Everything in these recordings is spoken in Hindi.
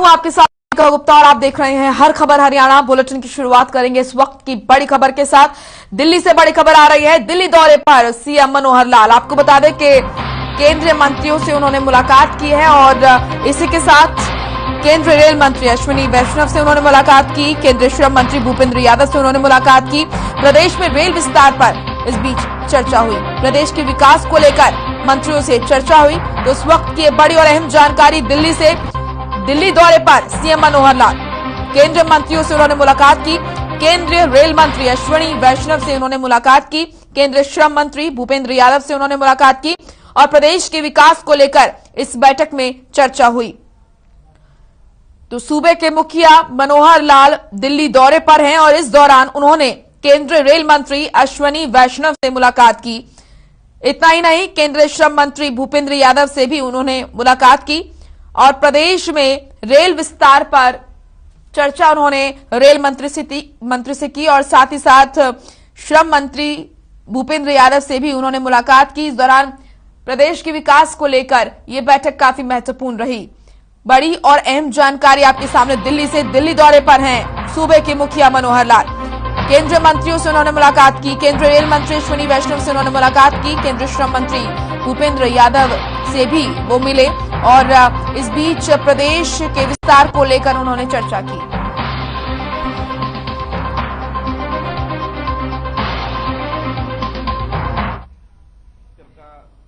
आपके साथ गुप्ता और आप देख रहे हैं हर खबर हरियाणा। बुलेटिन की शुरुआत करेंगे इस वक्त की बड़ी खबर के साथ। दिल्ली से बड़ी खबर आ रही है। दिल्ली दौरे पर सीएम मनोहर लाल। आपको बता दें कि केंद्रीय मंत्रियों से उन्होंने मुलाकात की है और इसी के साथ केंद्रीय रेल मंत्री अश्विनी वैष्णव से उन्होंने मुलाकात की। केंद्रीय श्रम मंत्री भूपेंद्र यादव से उन्होंने मुलाकात की। प्रदेश में रेल विस्तार पर इस बीच चर्चा हुई। प्रदेश के विकास को लेकर मंत्रियों से चर्चा हुई। तो इस वक्त की बड़ी और अहम जानकारी दिल्ली से। दिल्ली दौरे पर सीएम मनोहर लाल। केंद्रीय मंत्रियों से उन्होंने मुलाकात की। केंद्रीय रेल मंत्री अश्विनी वैष्णव से उन्होंने मुलाकात की। केंद्रीय श्रम मंत्री भूपेंद्र यादव से उन्होंने मुलाकात की और प्रदेश के विकास को लेकर इस बैठक में चर्चा हुई। तो सूबे के मुखिया मनोहर लाल दिल्ली दौरे पर हैं और इस दौरान उन्होंने केंद्रीय रेल मंत्री अश्विनी वैष्णव से मुलाकात की। इतना ही नहीं, केंद्रीय श्रम मंत्री भूपेंद्र यादव से भी उन्होंने मुलाकात की और प्रदेश में रेल विस्तार पर चर्चा उन्होंने रेल मंत्री से की और साथ ही साथ श्रम मंत्री भूपेंद्र यादव से भी उन्होंने मुलाकात की। इस दौरान प्रदेश के विकास को लेकर यह बैठक काफी महत्वपूर्ण रही। बड़ी और अहम जानकारी आपके सामने। दिल्ली से दिल्ली दौरे पर हैं सूबे के मुखिया मनोहर लाल। केंद्रीय मंत्रियों से उन्होंने मुलाकात की। केंद्रीय रेल मंत्री अश्विनी वैष्णव से उन्होंने मुलाकात की। केंद्रीय श्रम मंत्री भूपेंद्र यादव से भी वो मिले और इस बीच प्रदेश के विस्तार को लेकर उन्होंने चर्चा की।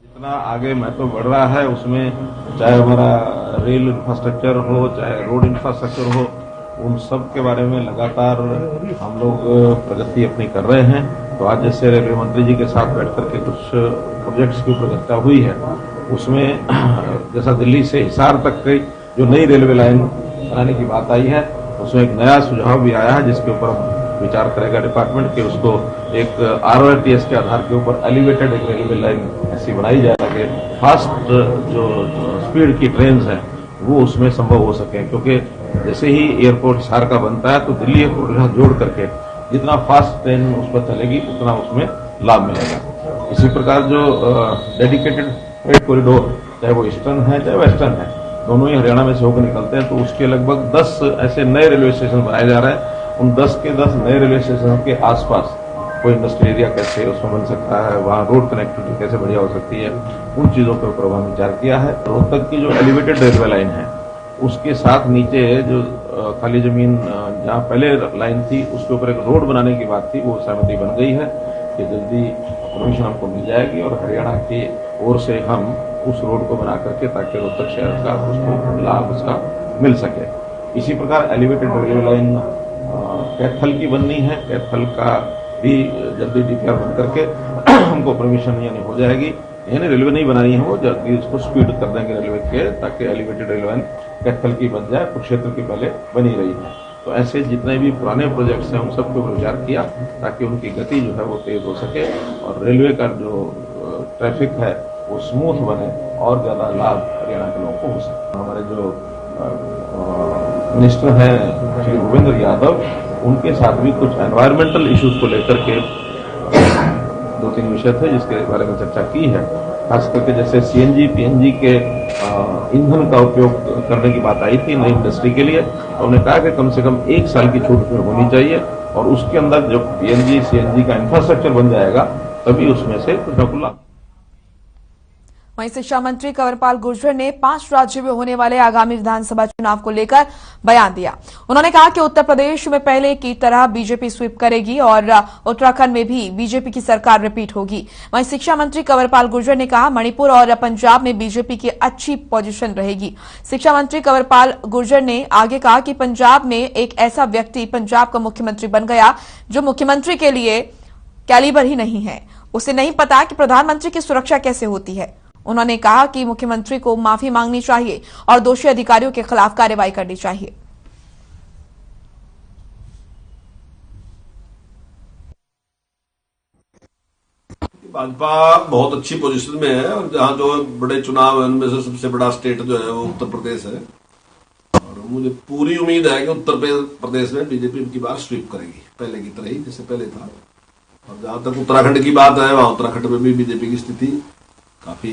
जितना आगे महत्व बढ़ रहा है उसमें चाहे हमारा रेल इंफ्रास्ट्रक्चर हो, चाहे रोड इंफ्रास्ट्रक्चर हो, उन सब के बारे में लगातार हम लोग प्रगति अपनी कर रहे हैं। तो आज जैसे रेलवे मंत्री जी के साथ बैठ करके कुछ प्रोजेक्ट्स की ऊपर चर्चा हुई है, उसमें जैसा दिल्ली से हिसार तक की जो नई रेलवे लाइन बनाने की बात आई है, उसमें एक नया सुझाव भी आया है जिसके ऊपर विचार करेगा डिपार्टमेंट कि उसको एक ROTS के आधार के ऊपर एलिवेटेड एक रेलवे लाइन ऐसी बनाई जाए ताकि फास्ट जो स्पीड की ट्रेन है वो उसमें संभव हो सके। क्योंकि जैसे ही एयरपोर्ट हिसार का बनता है तो दिल्ली एयरपोर्ट के साथ जोड़ करके जितना फास्ट ट्रेन उस पर चलेगी उतना उसमें लाभ मिलेगा। इसी प्रकार जो डेडिकेटेड फ्रेट कॉरिडोर, चाहे वो ईस्टर्न है चाहे वेस्टर्न है, दोनों ही हरियाणा में से होकर निकलते हैं, तो उसके लगभग 10 ऐसे नए रेलवे स्टेशन बनाए जा रहे हैं। उन 10 के 10 नए रेलवे स्टेशन के आसपास कोई इंडस्ट्रियल एरिया कैसे उसमें बन सकता है, वहाँ रोड कनेक्टिविटी कैसे बढ़िया हो सकती है, उन चीजों के ऊपर हमने विचार किया है। रोहतक की जो एलिवेटेड रेलवे लाइन है उसके साथ नीचे जो खाली जमीन जहाँ पहले लाइन थी उसके ऊपर एक रोड बनाने की बात थी, वो सहमति बन गई है कि जल्दी परमिशन हमको मिल जाएगी और हरियाणा की ओर से हम उस रोड को बना करके ताकि रोहतक शहर का उसको लाभ उसका मिल सके। इसी प्रकार एलिवेटेड रेलवे लाइन कैथल की बननी है। कैथल का भी जल्दी DPR बन करके हमको परमिशन यानी हो जाएगी। यानी रेलवे नहीं बनानी है, वो जल्दी उसको स्पीड कर देंगे रेलवे के, ताकि एलिवेटेड रेलवे लाइन कैथल की बन जाए, कुरुक्षेत्र की पहले बनी रही है। तो ऐसे जितने भी पुराने प्रोजेक्ट्स हैं उन सबके ऊपर विचार किया ताकि उनकी गति जो है वो तेज हो सके और रेलवे का जो ट्रैफिक है वो स्मूथ बने और ज्यादा लाभ हरियाणा के लोगों को हो सके। हमारे जो मिनिस्टर हैं श्री भूपेंद्र यादव, उनके साथ भी कुछ एनवायरमेंटल इश्यूज को लेकर के 2-3 विषय थे जिसके बारे में चर्चा की है। खास करके जैसे CNG PNG के ईंधन का उपयोग करने की बात आई थी नई इंडस्ट्री के लिए, तो उन्होंने कहा कि कम से कम 1 साल की छूट उसमें होनी चाहिए और उसके अंदर जब PNG CNG का इंफ्रास्ट्रक्चर बन जाएगा तभी उसमें से कुछ न कुछ लाभ। वहीं शिक्षा मंत्री कंवरपाल गुर्जर ने 5 राज्यों में होने वाले आगामी विधानसभा चुनाव को लेकर बयान दिया। उन्होंने कहा कि उत्तर प्रदेश में पहले की तरह बीजेपी स्वीप करेगी और उत्तराखंड में भी बीजेपी की सरकार रिपीट होगी। वहीं शिक्षा मंत्री कंवरपाल गुर्जर ने कहा मणिपुर और पंजाब में बीजेपी की अच्छी पोजीशन रहेगी। शिक्षा मंत्री कंवरपाल गुर्जर ने आगे कहा कि पंजाब में एक ऐसा व्यक्ति पंजाब का मुख्यमंत्री बन गया जो मुख्यमंत्री के लिए कैलिबर ही नहीं है, उसे नहीं पता कि प्रधानमंत्री की सुरक्षा कैसे होती है। उन्होंने कहा कि मुख्यमंत्री को माफी मांगनी चाहिए और दोषी अधिकारियों के खिलाफ कार्रवाई करनी चाहिए। भाजपा बहुत अच्छी पोजीशन में है और जहां जो बड़े चुनाव है उनमें से सबसे बड़ा स्टेट जो है वो उत्तर प्रदेश है और मुझे पूरी उम्मीद है कि उत्तर प्रदेश में बीजेपी की बार स्वीप करेगी पहले की तरह ही जैसे पहले था। और जहां तक उत्तराखंड की बात है वहां उत्तराखंड में भी बीजेपी की स्थिति काफी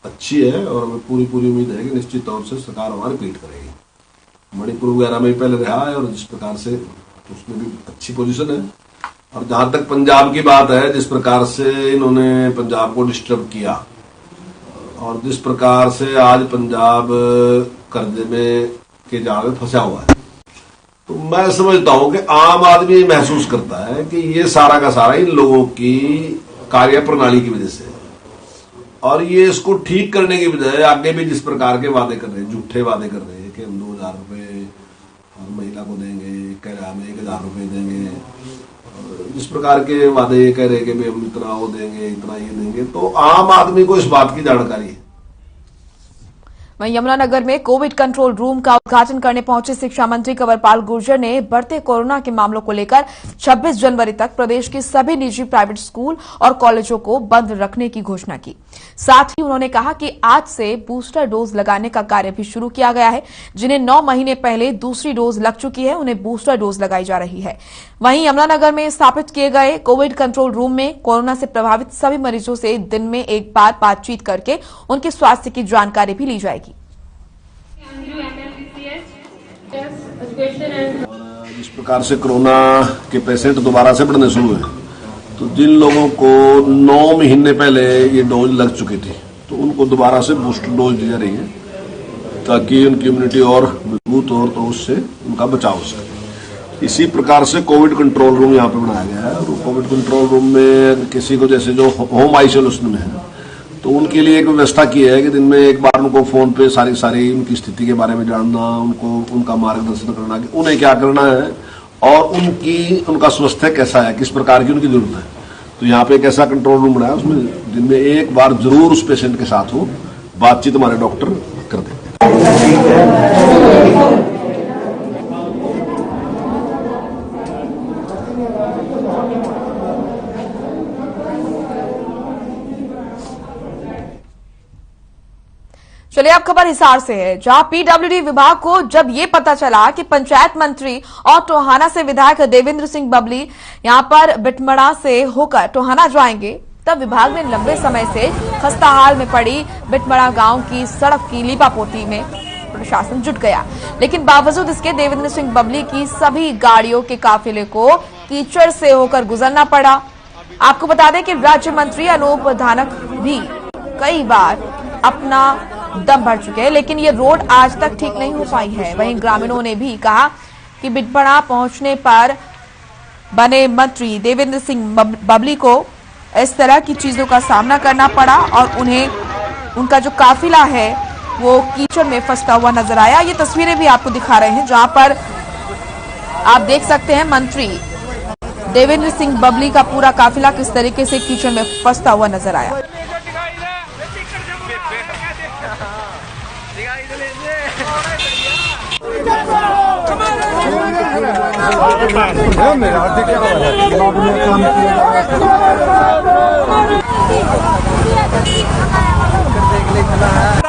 अच्छी है और हमें पूरी उम्मीद है कि निश्चित तौर से सरकार हमारी रिपीट करेगी। मणिपुर वगैरह में भी पहले रहा है, और जिस प्रकार से उसमें भी अच्छी पोजीशन है। और जहां तक पंजाब की बात है, जिस प्रकार से इन्होंने पंजाब को डिस्टर्ब किया और जिस प्रकार से आज पंजाब कर्जे में के जाल में फंसा हुआ है, तो मैं समझता हूं कि आम आदमी महसूस करता है कि ये सारा का सारा इन लोगों की कार्य प्रणाली की वजह से है। और ये इसको ठीक करने की बजाय आगे भी जिस प्रकार के वादे कर रहे हैं, झूठे वादे कर रहे हैं कि हम 2000 रुपए हर महिला को देंगे, कह रहे हम 1000 रुपए देंगे, जिस प्रकार के वादे ये कह रहे हैं कि हम इतना वो देंगे, इतना ये देंगे, तो आम आदमी को इस बात की जानकारी है। वहीं यमुनानगर में कोविड कंट्रोल रूम का उद्घाटन करने पहुंचे शिक्षा मंत्री कंवरपाल गुर्जर ने बढ़ते कोरोना के मामलों को लेकर 26 जनवरी तक प्रदेश के सभी निजी प्राइवेट स्कूल और कॉलेजों को बंद रखने की घोषणा की। साथ ही उन्होंने कहा कि आज से बूस्टर डोज लगाने का कार्य भी शुरू किया गया है। जिन्हें 9 महीने पहले दूसरी डोज लग चुकी है, उन्हें बूस्टर डोज लगाई जा रही है। वहीं यमुनानगर में स्थापित किए गए कोविड कंट्रोल रूम में कोरोना से प्रभावित सभी मरीजों से दिन में एक बार बातचीत करके उनके स्वास्थ्य की जानकारी भी ली जाएगी। जिस प्रकार से कोरोना के पेशेंट दोबारा से बढ़ने शुरू हुए, तो जिन लोगों को 9 महीने पहले ये डोज लग चुकी थी, तो उनको दोबारा से बूस्टर डोज दी जा रही है ताकि उनकी इम्यूनिटी और मजबूत हो, तो उससे उनका बचाव हो सके। इसी प्रकार से कोविड कंट्रोल रूम यहाँ पे बनाया गया है। और कोविड कंट्रोल रूम में किसी को जैसे जो होम आइसोलेशन में है, तो उनके लिए एक व्यवस्था की है कि दिन में एक बार उनको फोन पे सारी उनकी स्थिति के बारे में जानना, उनका मार्गदर्शन करना कि उन्हें क्या करना है और उनका स्वास्थ्य कैसा है, किस प्रकार की उनकी जरूरत है। तो यहाँ पे एक ऐसा कंट्रोल रूम बनाया, उसमें दिन में एक बार जरूर उस पेशेंट के साथ हो बातचीत हमारे डॉक्टर कर देते हैं। चलिए अब खबर हिसार से है, जहां पीडब्ल्यूडी विभाग को जब ये पता चला कि पंचायत मंत्री और टोहाना से विधायक देवेंद्र सिंह बबली यहां पर बिटमड़ा से होकर टोहाना जाएंगे, तब विभाग ने लंबे समय से खस्ताहाल में पड़ी बिटमड़ा गांव की सड़क की लीपापोती में प्रशासन जुट गया। लेकिन बावजूद इसके देवेंद्र सिंह बबली की सभी गाड़ियों के काफिले को कीचड़ से होकर गुजरना पड़ा। आपको बता दें कि राज्य मंत्री अनूप धानक भी कई बार अपना दम भर चुके हैं, लेकिन ये रोड आज तक ठीक नहीं हो पाई है। वहीं ग्रामीणों ने भी कहा कि बिटपड़ा पहुंचने पर बने मंत्री देवेंद्र सिंह बबली को इस तरह की चीजों का सामना करना पड़ा और उनका जो काफिला है वो कीचड़ में फंसता हुआ नजर आया। ये तस्वीरें भी आपको दिखा रहे हैं, जहां पर आप देख सकते हैं मंत्री देवेंद्र सिंह बबली का पूरा काफिला किस तरीके से कीचड़ में फंसता हुआ नजर आया।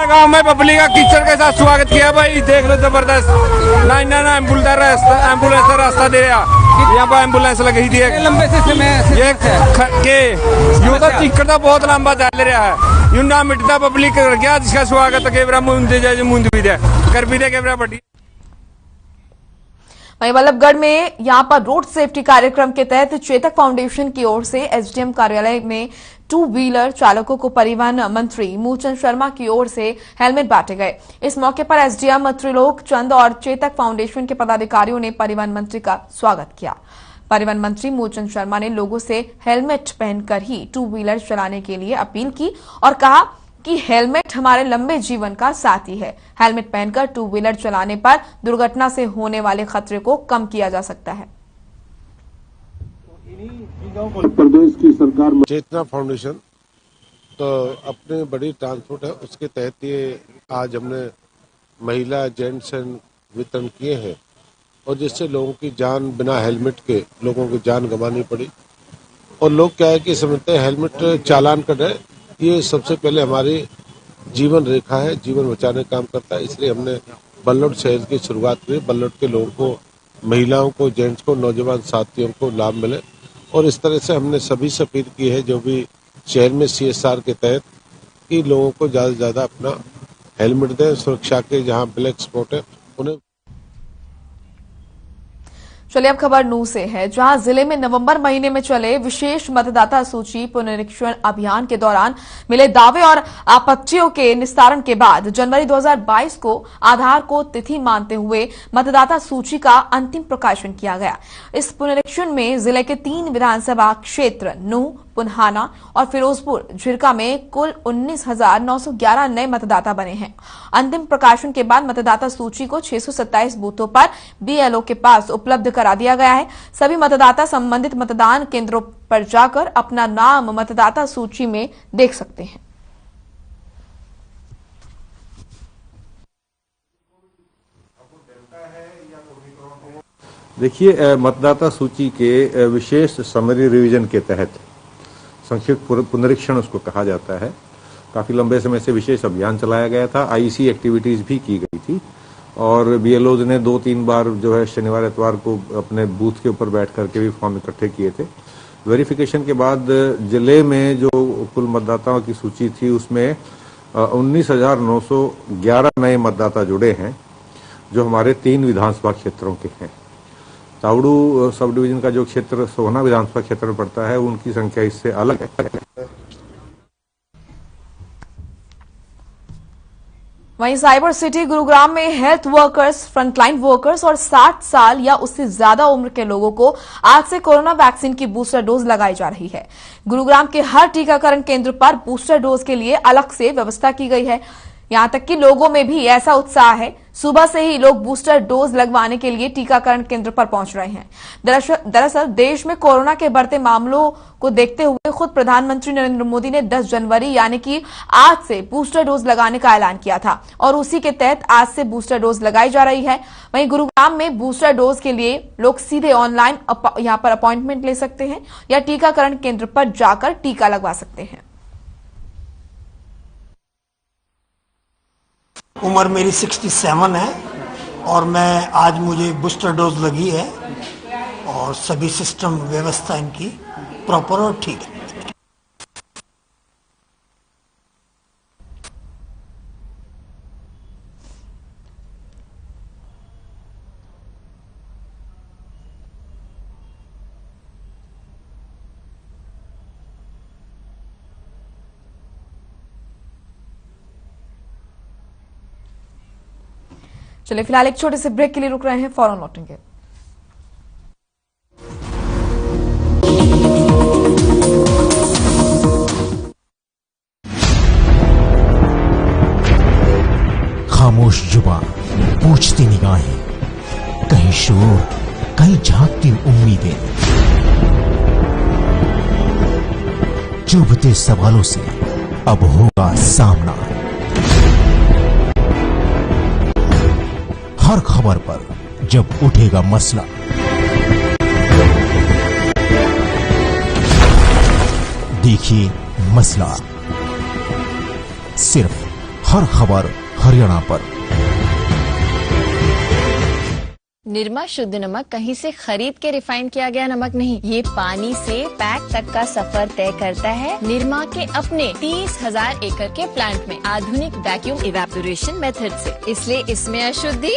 गांव में बबली का कीचड़ के साथ स्वागत किया भाई, देख लो जबरदस्त लाइन ना एम्बुलेंस का रास्ता दे रहा, यहाँ पर एम्बुलेंस लगी थी लंबे से ये तो कीचड़ तो बहुत लंबा चल रहा है, यूं ना मिटता बबली कर गया जिसका स्वागत केवरा मुंद भी दे कर भी दे केवरा बड़ी। वहीं बल्लभगढ़ में यहां पर रोड सेफ्टी कार्यक्रम के तहत चेतक फाउंडेशन की ओर से एसडीएम कार्यालय में 2 व्हीलर चालकों को परिवहन मंत्री मूलचंद शर्मा की ओर से हेलमेट बांटे गए। इस मौके पर एसडीएम त्रिलोक चंद और चेतक फाउंडेशन के पदाधिकारियों ने परिवहन मंत्री का स्वागत किया। परिवहन मंत्री मूलचंद शर्मा ने लोगों से हेलमेट पहनकर ही 2 व्हीलर चलाने के लिए अपील की और कहा कि हेलमेट हमारे लंबे जीवन का साथी है। हेलमेट पहनकर 2 व्हीलर चलाने पर दुर्घटना से होने वाले खतरे को कम किया जा सकता है। प्रदेश की सरकार चेतना फाउंडेशन तो अपने बड़ी ट्रांसपोर्ट है, उसके तहत ये आज हमने महिला जेंट्स वितरण किए हैं और जिससे लोगों की जान बिना हेलमेट के लोगों की जान गंवानी पड़ी। और लोग क्या है कि समझते हैं हेलमेट चालान कर रहे, ये सबसे पहले हमारी जीवन रेखा है, जीवन बचाने का काम करता है। इसलिए हमने बल्लौर शहर की शुरुआत की, बल्लौर के लोगों को, महिलाओं को, जेंट्स को, नौजवान साथियों को लाभ मिले और इस तरह से हमने सभी से अपील की है जो भी शहर में CSR के तहत कि लोगों को ज्यादा से ज्यादा अपना हेलमेट दें, सुरक्षा के जहाँ ब्लैक स्पॉट है उन्हें। चलिए अब खबर नूंह से है, जहां जिले में नवंबर महीने में चले विशेष मतदाता सूची पुनरीक्षण अभियान के दौरान मिले दावे और आपत्तियों के निस्तारण के बाद जनवरी 2022 को आधार को तिथि मानते हुए मतदाता सूची का अंतिम प्रकाशन किया गया। इस पुनरीक्षण में जिले के 3 विधानसभा क्षेत्र नूंह, पुन्हाना और फिरोजपुर झिरका में कुल 19,911 नए मतदाता बने हैं। अंतिम प्रकाशन के बाद मतदाता सूची को 627 बूथों पर बीएलओ के पास उपलब्ध करा दिया गया है। सभी मतदाता संबंधित मतदान केंद्रों पर जाकर अपना नाम मतदाता सूची में देख सकते हैं। देखिए, मतदाता सूची के विशेष समरी रिवीजन के तहत संक्षिप्त पुनरीक्षण उसको कहा जाता है। काफी लंबे समय से विशेष अभियान चलाया गया था, आईसी एक्टिविटीज भी की गई थी और बीएलओज ने 2-3 बार जो है शनिवार इतवार को अपने बूथ के ऊपर बैठ करके भी फॉर्म इकट्ठे किए थे। वेरिफिकेशन के बाद जिले में जो कुल मतदाताओं की सूची थी उसमें 19,911 नए मतदाता जुड़े हैं, जो हमारे 3 विधानसभा क्षेत्रों के हैं। तावड़ू सब डिवीजन का जो क्षेत्र सोहना विधानसभा क्षेत्र में पड़ता है, उनकी संख्या इससे अलग है। वहीं साइबर सिटी गुरुग्राम में हेल्थ वर्कर्स, फ्रंटलाइन वर्कर्स और 60 साल या उससे ज्यादा उम्र के लोगों को आज से कोरोना वैक्सीन की बूस्टर डोज लगाई जा रही है। गुरुग्राम के हर टीकाकरण केंद्र पर बूस्टर डोज के लिए अलग से व्यवस्था की गई है। यहां तक कि लोगों में भी ऐसा उत्साह है, सुबह से ही लोग बूस्टर डोज लगवाने के लिए टीकाकरण केंद्र पर पहुंच रहे हैं। दरअसल देश में कोरोना के बढ़ते मामलों को देखते हुए खुद प्रधानमंत्री नरेंद्र मोदी ने 10 जनवरी यानी कि आज से बूस्टर डोज लगाने का ऐलान किया था और उसी के तहत आज से बूस्टर डोज लगाई जा रही है। वहीं गुरुग्राम में बूस्टर डोज के लिए लोग सीधे ऑनलाइन यहां पर अपॉइंटमेंट ले सकते हैं या टीकाकरण केंद्र पर जाकर टीका लगवा सकते हैं। उम्र मेरी 67 है और आज मुझे बूस्टर डोज लगी है और सभी सिस्टम व्यवस्था इनकी प्रॉपर और ठीक है। चलिए फिलहाल एक छोटे से ब्रेक के लिए रुक रहे हैं, फौरन लौटेंगे। खामोश जुबान, पूछती निगाहें, कहीं शोर, कहीं झांकती उम्मीदें, चुभते सवालों से अब होगा सामना। हर खबर पर जब उठेगा मसला, देखिए मसला सिर्फ हर खबर हरियाणा पर। निरमा शुद्ध नमक कहीं से खरीद के रिफाइन किया गया नमक नहीं, ये पानी से पैक तक का सफर तय करता है। निरमा के अपने 30,000 एकड़ के प्लांट में आधुनिक वैक्यूम इवेपोरेशन मेथड से, इसलिए इसमें अशुद्धि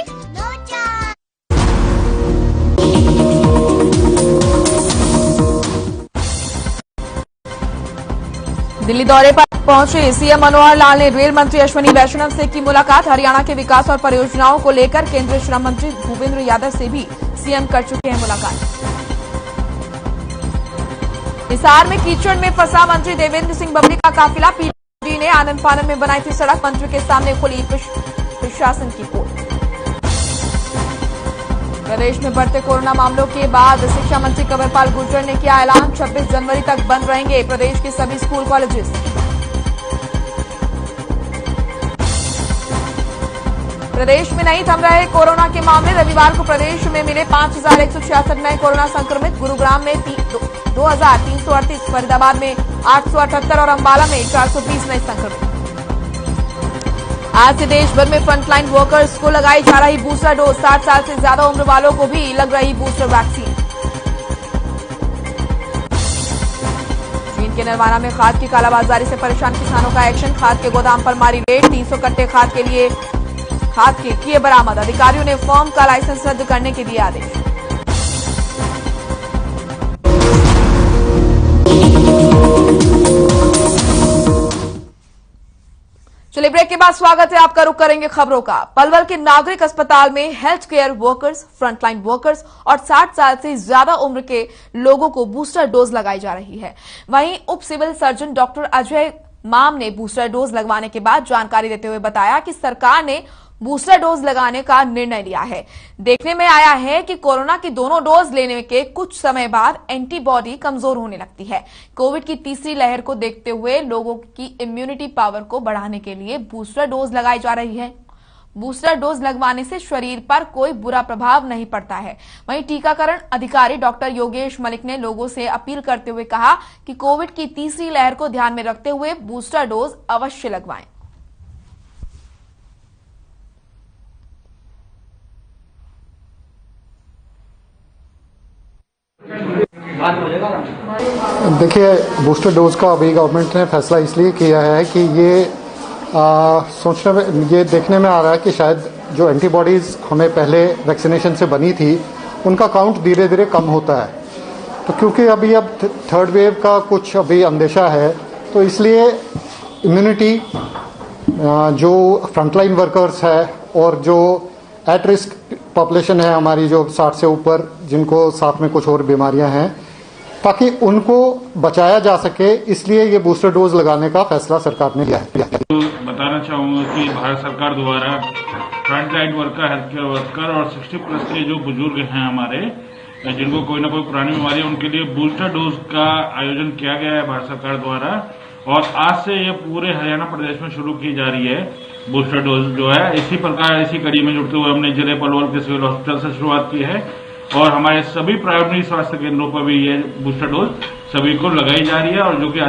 दिल्ली दौरे पर पहुंचे सीएम मनोहर लाल ने रेल मंत्री अश्विनी वैष्णव से की मुलाकात। हरियाणा के विकास और परियोजनाओं को लेकर केंद्रीय श्रम मंत्री भूपेंद्र यादव से भी सीएम कर चुके हैं मुलाकात। हिसार में कीचड़ में फंसा मंत्री देवेंद्र सिंह बबली का काफिला, पीडी ने आनंद फानन में बनाई थी सड़क, मंत्री के सामने खुली प्रशासन की पोल। प्रदेश में बढ़ते कोरोना मामलों के बाद शिक्षा मंत्री कंवरपाल गुर्जर ने किया ऐलान, 26 जनवरी तक बंद रहेंगे प्रदेश के सभी स्कूल कॉलेजेस। प्रदेश में नहीं थम रहे कोरोना के मामले, रविवार को प्रदेश में मिले 5,166 नए कोरोना संक्रमित, गुरुग्राम में 2,338, फरीदाबाद में 878 और अंबाला में 420 नए संक्रमित। आज से देश भर में फ्रंटलाइन वर्कर्स को लगाई जा रही बूस्टर डोज, 60 साल से ज्यादा उम्र वालों को भी लग रही बूस्टर वैक्सीन। चीन के नरवाना में खाद की कालाबाजारी से परेशान किसानों का एक्शन, खाद के गोदाम पर मारी रेड, 300 कट्टे खाद के किए बरामद, अधिकारियों ने फर्म का लाइसेंस रद्द करने के दिए आदेश। चलिए ब्रेक के बाद स्वागत है आपका। रुख करेंगे खबरों का। पलवल के नागरिक अस्पताल में health care workers, frontline workers और 60 साल से ज्यादा उम्र के लोगों को बूस्टर डोज लगाई जा रही है। वहीं उप सिविल सर्जन डॉक्टर अजय माम ने बूस्टर डोज लगवाने के बाद जानकारी देते हुए बताया कि सरकार ने बूस्टर डोज लगाने का निर्णय लिया है। देखने में आया है कि कोरोना की दोनों डोज लेने के कुछ समय बाद एंटीबॉडी कमजोर होने लगती है। कोविड की तीसरी लहर को देखते हुए लोगों की इम्यूनिटी पावर को बढ़ाने के लिए बूस्टर डोज लगाई जा रही है। बूस्टर डोज लगवाने से शरीर पर कोई बुरा प्रभाव नहीं पड़ता है। वहीं टीकाकरण अधिकारी डॉक्टर योगेश मलिक ने लोगों से अपील करते हुए कहा कि कोविड की तीसरी लहर को ध्यान में रखते हुए बूस्टर डोज अवश्य लगवाएं। देखिए, बूस्टर डोज का अभी गवर्नमेंट ने फैसला इसलिए किया है कि ये सोचने में, ये देखने में आ रहा है कि शायद जो एंटीबॉडीज हमें पहले वैक्सीनेशन से बनी थी उनका काउंट धीरे धीरे कम होता है। तो क्योंकि अभी अब थर्ड वेव का कुछ अभी अंदेशा है, तो इसलिए इम्यूनिटी जो फ्रंटलाइन वर्कर्स है और जो एट रिस्क पॉपुलेशन है हमारी, जो 60 से ऊपर, जिनको साथ में कुछ और बीमारियां हैं, ताकि उनको बचाया जा सके, इसलिए ये बूस्टर डोज लगाने का फैसला सरकार ने लिया है। तो बताना चाहूंगा कि भारत सरकार द्वारा frontline worker, health care worker और 60+ के जो बुजुर्ग हैं हमारे, जिनको कोई ना कोई पुरानी बीमारी है, उनके लिए बूस्टर डोज का आयोजन किया गया है भारत सरकार द्वारा। और आज से ये पूरे हरियाणा प्रदेश में शुरू की जा रही है बूस्टर डोज जो है। इसी प्रकार इसी कड़ी में जुड़ते हुए हमने जिले पलवल के सिविल हॉस्पिटल से शुरुआत की है और हमारे सभी प्राइमरी स्वास्थ्य केंद्रों पर भी ये बूस्टर डोज सभी को लगाई जा रही है। और जो कि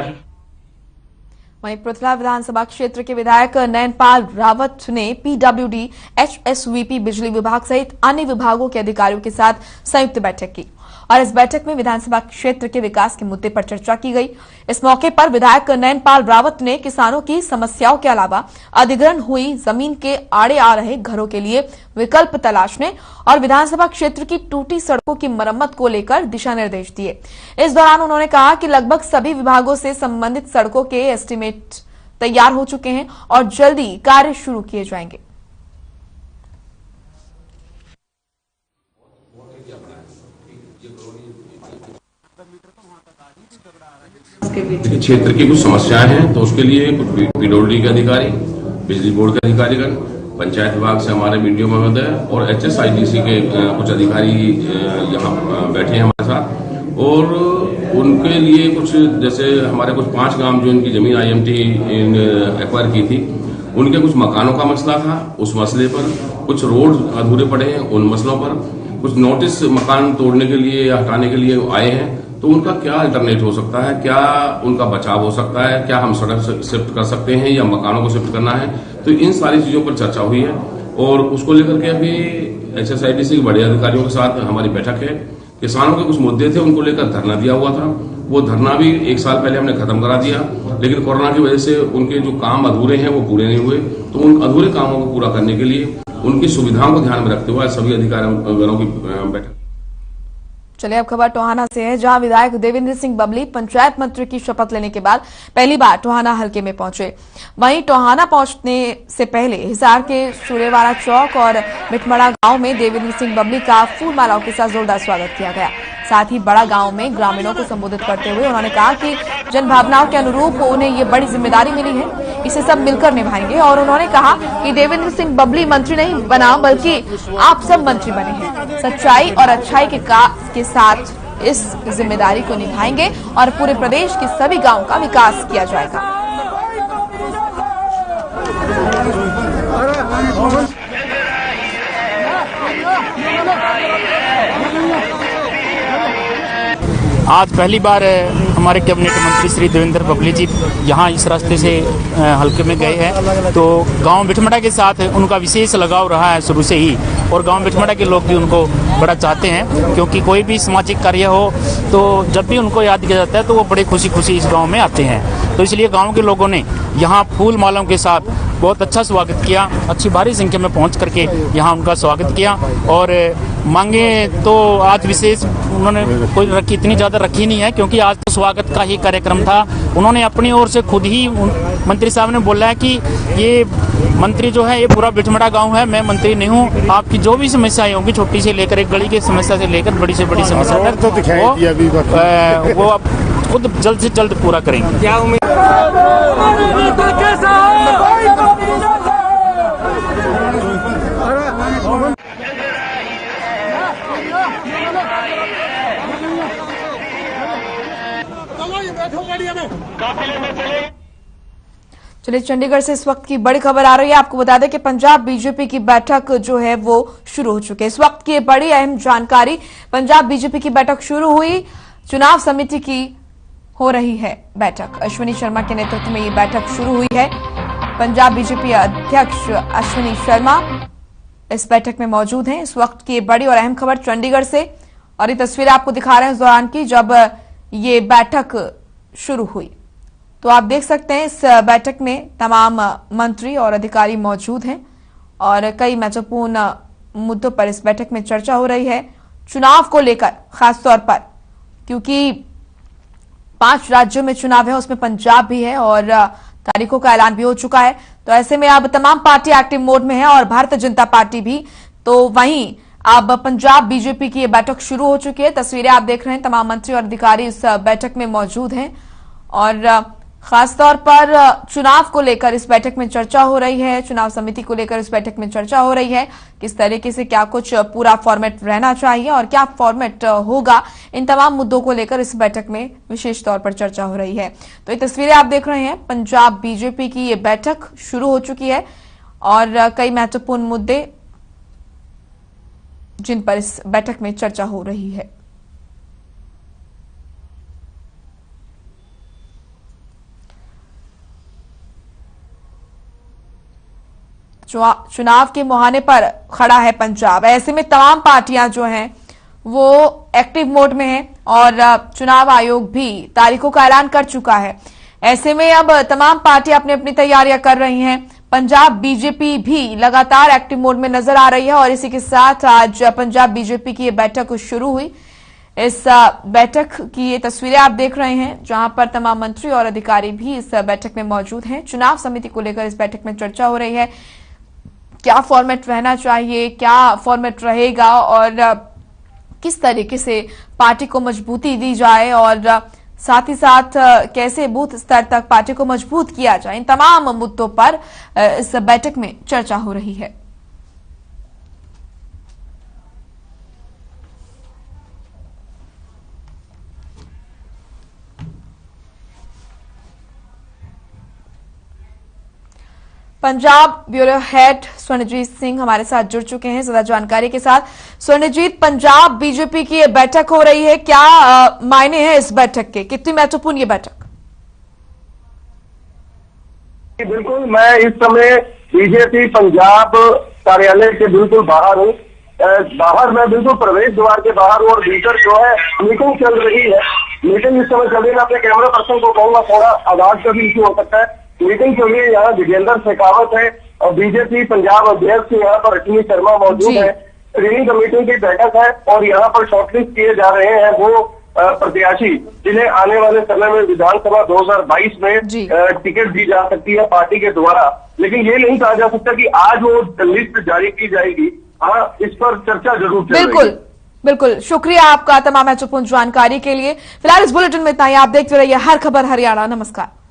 वहीं पृथला विधानसभा क्षेत्र के विधायक नयनपाल रावत ने पीडब्ल्यूडी, एचएसवीपी, बिजली विभाग सहित अन्य विभागों के अधिकारियों के साथ संयुक्त बैठक की और इस बैठक में विधानसभा क्षेत्र के विकास के मुद्दे पर चर्चा की गई। इस मौके पर विधायक नयनपाल रावत ने किसानों की समस्याओं के अलावा अधिग्रहण हुई जमीन के आड़े आ रहे घरों के लिए विकल्प तलाशने और विधानसभा क्षेत्र की टूटी सड़कों की मरम्मत को लेकर दिशा निर्देश दिए। इस दौरान उन्होंने कहा कि लगभग सभी विभागों से संबंधित सड़कों के एस्टीमेट तैयार हो चुके हैं और जल्दी कार्य शुरू किए जाएंगे। क्षेत्र की कुछ समस्याएं हैं, तो उसके लिए कुछ पीडब्ल्यूडी के अधिकारी, बिजली बोर्ड के अधिकारीगण, पंचायत विभाग से हमारे वीडियो महोदय और एचएसआईडीसी के कुछ अधिकारी यहाँ बैठे हैं हमारे साथ। और उनके लिए कुछ, जैसे हमारे कुछ 5 गांव जो इनकी जमीन आईएमटी एक्वायर की थी, उनके कुछ मकानों का मसला था, उस मसले पर कुछ रोड अधूरे पड़े हैं, उन मसलों पर कुछ नोटिस मकान तोड़ने के लिए या हटाने के लिए आए हैं, तो उनका क्या अल्टरनेट हो सकता है, क्या उनका बचाव हो सकता है, क्या हम सड़क शिफ्ट कर सकते हैं या मकानों को शिफ्ट करना है। तो इन सारी चीजों पर चर्चा हुई है और उसको लेकर के अभी एचएसआईडीसी के बड़े अधिकारियों के साथ हमारी बैठक है। किसानों के कुछ मुद्दे थे, उनको लेकर धरना दिया हुआ था, वो धरना भी 1 साल पहले हमने खत्म करा दिया, लेकिन कोरोना की वजह से उनके जो काम अधूरे हैं वो पूरे नहीं हुए। तो उन अधूरे कामों को पूरा करने के लिए उनकी सुविधाओं को ध्यान में रखते हुए सभी अधिकारियों की बैठक। चलिए अब खबर टोहाना से है, जहां विधायक देवेंद्र सिंह बबली पंचायत मंत्री की शपथ लेने के बाद पहली बार टोहाना हलके में पहुंचे। वहीं टोहाना पहुंचने से पहले हिसार के सूर्यवाड़ा चौक और मिठमड़ा गांव में देवेंद्र सिंह बबली का फूल मालाओं के साथ जोरदार स्वागत किया गया। साथ ही बड़ा गांव में ग्रामीणों को संबोधित करते हुए उन्होंने कहा कि जन भावनाओं के अनुरूप उन्हें ये बड़ी जिम्मेदारी मिली है, इसे सब मिलकर निभाएंगे। और उन्होंने कहा कि देवेंद्र सिंह बबली मंत्री नहीं बना, बल्कि आप सब मंत्री बने हैं। सच्चाई और अच्छाई के साथ इस जिम्मेदारी को निभाएंगे और पूरे प्रदेश के सभी गांवों का विकास किया जाएगा। आज पहली बार हमारे कैबिनेट मंत्री श्री देवेंद्र बबली जी यहाँ इस रास्ते से हल्के में गए हैं, तो गांव मिठमड़ा के साथ उनका विशेष लगाव रहा है शुरू से ही और गांव मिठमड़ा के लोग भी उनको बड़ा चाहते हैं, क्योंकि कोई भी सामाजिक कार्य हो तो जब भी उनको याद किया जाता है तो वो बड़े खुशी खुशी इस गांव में आते हैं। तो इसलिए गांव के लोगों ने यहाँ फूल मालाओं के साथ बहुत अच्छा स्वागत किया, अच्छी भारी संख्या में पहुंच करके यहाँ उनका स्वागत किया। और मांगे तो आज विशेष उन्होंने कोई इतनी ज़्यादा रखी नहीं है, क्योंकि आज तो स्वागत का ही कार्यक्रम था। उन्होंने अपनी ओर से खुद ही मंत्री साहब ने बोला है कि ये मंत्री जो है ये पूरा बिठमड़ा गांव है, मैं मंत्री नहीं हूँ, आपकी जो भी समस्याएं होंगी छोटी से लेकर एक गली की समस्या से लेकर बड़ी से बड़ी समस्या तक वो अब खुद जल्द से जल्द पूरा करेंगे। क्या उम्मीद चलिए, चंडीगढ़ से इस वक्त की बड़ी खबर आ रही है। आपको बता दें कि पंजाब बीजेपी की बैठक जो है वो शुरू हो चुकी है। इस वक्त की बड़ी अहम जानकारी, पंजाब बीजेपी की बैठक शुरू हुई, चुनाव समिति की हो रही है बैठक। अश्विनी शर्मा के नेतृत्व में ये बैठक शुरू हुई है। पंजाब बीजेपी अध्यक्ष अश्विनी शर्मा इस बैठक में मौजूद हैं। इस वक्त की बड़ी और अहम खबर चंडीगढ़ से, और ये तस्वीरें आपको दिखा रहे हैं उस दौरान की जब ये बैठक शुरू हुई। तो आप देख सकते हैं इस बैठक में तमाम मंत्री और अधिकारी मौजूद हैं और कई महत्वपूर्ण मुद्दों पर इस बैठक में चर्चा हो रही है। चुनाव को लेकर खासतौर पर, क्योंकि 5 राज्यों में चुनाव है, उसमें पंजाब भी है और तारीखों का ऐलान भी हो चुका है। तो ऐसे में अब तमाम पार्टी एक्टिव मोड में है और भारतीय जनता पार्टी भी। तो वहीं अब पंजाब बीजेपी की ये बैठक शुरू हो चुकी है। तस्वीरें आप देख रहे हैं, तमाम मंत्री और अधिकारी इस बैठक में मौजूद हैं और खासतौर पर चुनाव को लेकर इस बैठक में चर्चा हो रही है। चुनाव समिति को लेकर इस बैठक में चर्चा हो रही है, किस तरीके से क्या कुछ पूरा फॉर्मेट रहना चाहिए और क्या फॉर्मेट होगा। इन तमाम मुद्दों को लेकर इस बैठक में विशेष तौर पर चर्चा हो रही है। तो ये तस्वीरें आप देख रहे हैं, पंजाब बीजेपी की ये बैठक शुरू हो चुकी है और कई महत्वपूर्ण मुद्दे जिन पर इस बैठक में चर्चा हो रही है। चुनाव के मुहाने पर खड़ा है पंजाब। ऐसे में तमाम पार्टियां जो हैं वो एक्टिव मोड में हैं और चुनाव आयोग भी तारीखों का ऐलान कर चुका है। ऐसे में अब तमाम पार्टियां अपनी अपनी तैयारियां कर रही हैं। पंजाब बीजेपी भी लगातार एक्टिव मोड में नजर आ रही है और इसी के साथ आज पंजाब बीजेपी की ये बैठक शुरू हुई। इस बैठक की ये तस्वीरें आप देख रहे हैं, जहां पर तमाम मंत्री और अधिकारी भी इस बैठक में मौजूद हैं। चुनाव समिति को लेकर इस बैठक में चर्चा हो रही है, क्या फॉर्मेट रहना चाहिए, क्या फॉर्मेट रहेगा और किस तरीके से पार्टी को मजबूती दी जाए और साथ ही साथ कैसे बूथ स्तर तक पार्टी को मजबूत किया जाए। इन तमाम मुद्दों पर इस बैठक में चर्चा हो रही है। पंजाब ब्यूरो हेड स्वर्णजीत सिंह हमारे साथ जुड़ चुके हैं ज्यादा जानकारी के साथ। स्वर्णजीत, पंजाब बीजेपी की ये बैठक हो रही है, क्या मायने हैं इस बैठक के, कितनी महत्वपूर्ण ये बैठक? बिल्कुल, मैं इस समय बीजेपी पंजाब कार्यालय के बिल्कुल बाहर हूँ। बाहर मैं बिल्कुल प्रवेश द्वार के बाहर हूँ और भीतर जो है मीटिंग चल रही है। मीटिंग इस समय चल रही है। मैं अपने कैमरा पर्सन को कहूंगा थोड़ा आवाज का भी इशू हो सकता है। मीटिंग चल रही है, यहाँ विजेंद्र शेखावत है और बीजेपी पंजाब अध्यक्ष यहाँ पर अश्विनी शर्मा मौजूद है। स्क्रीनिंग कमेटी की बैठक है और यहाँ पर शॉर्टलिस्ट किए जा रहे हैं वो प्रत्याशी जिन्हें आने वाले समय में विधानसभा 2022 में टिकट दी जा सकती है पार्टी के द्वारा। लेकिन ये नहीं कहा जा सकता कि आज वो लिस्ट जारी की जाएगी। हाँ, इस पर चर्चा जरूर चल रही है। बिल्कुल, शुक्रिया आपका तमाम महत्वपूर्ण जानकारी के लिए। फिलहाल इस बुलेटिन में इतना ही। आप देखते रहिए हर खबर हरियाणा। नमस्कार।